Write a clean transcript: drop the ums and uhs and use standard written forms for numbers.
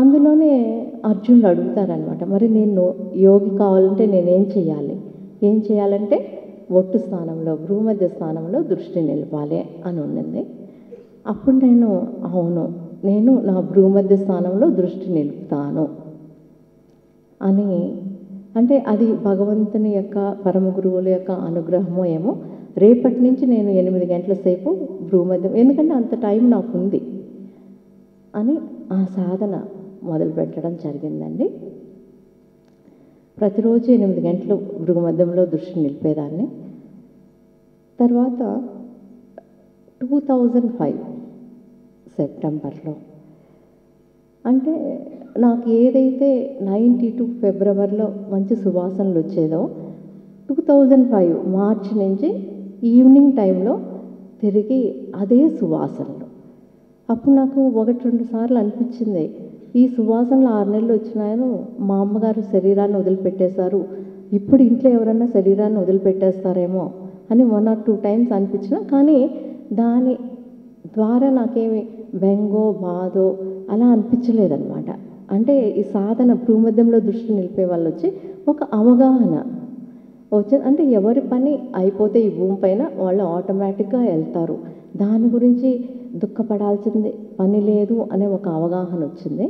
అందులోనే అర్జునుడు అడుగుతాడనమాట, మరి నేను యోగి కావాలంటే నేనేం చేయాలి? ఏం చేయాలంటే ఒట్టు స్థానంలో, భ్రూమధ్య స్థానంలో దృష్టి నిలపాలి అని ఉండింది. అప్పుడు నేను అవును, నేను నా భ్రూమధ్య స్థానంలో దృష్టి నిలుపుతాను అని, అంటే అది భగవంతుని యొక్క పరమ గురువుల యొక్క అనుగ్రహమో ఏమో. రేపటి నుంచి నేను 8 గంటల సేపు భ్రూమధ్యం, ఎందుకంటే అంత టైం నాకు ఉంది అని ఆ సాధన మొదలుపెట్టడం జరిగిందండి. ప్రతిరోజు 8 గంటలు భృగుమధ్యంలో దృష్టి నిలిపేదాన్ని. తర్వాత 2005 సెప్టెంబర్లో, అంటే నాకు ఏదైతే 92 ఫిబ్రవరిలో మంచి సువాసనలు వచ్చేదో 2005 మార్చి నుంచి ఈవినింగ్ టైంలో తిరిగి అదే సువాసనలు. అప్పుడు నాకు 1-2 సార్లు అనిపించింది, ఈ సువాసనలు 6 నెలలు వచ్చినాయను, మా అమ్మగారు శరీరాన్ని వదిలిపెట్టేశారు, ఇప్పుడు ఇంట్లో ఎవరన్నా శరీరాన్ని వదిలిపెట్టేస్తారేమో అని 1 or 2 టైమ్స్ అనిపించిన. కానీ దాని ద్వారా నాకేమి బెంగో బాధో అలా అనిపించలేదన్నమాట. అంటే ఈ సాధన భ్రూమధ్యంలో దృష్టి నిలిపే వాళ్ళు వచ్చి ఒక అవగాహన వచ్చింది. అంటే ఎవరి పని అయిపోతే ఈ భూమి పైన వాళ్ళు ఆటోమేటిక్గా వెళ్తారు, దాని గురించి దుఃఖపడాల్సింది పని లేదు అనే ఒక అవగాహన వచ్చింది.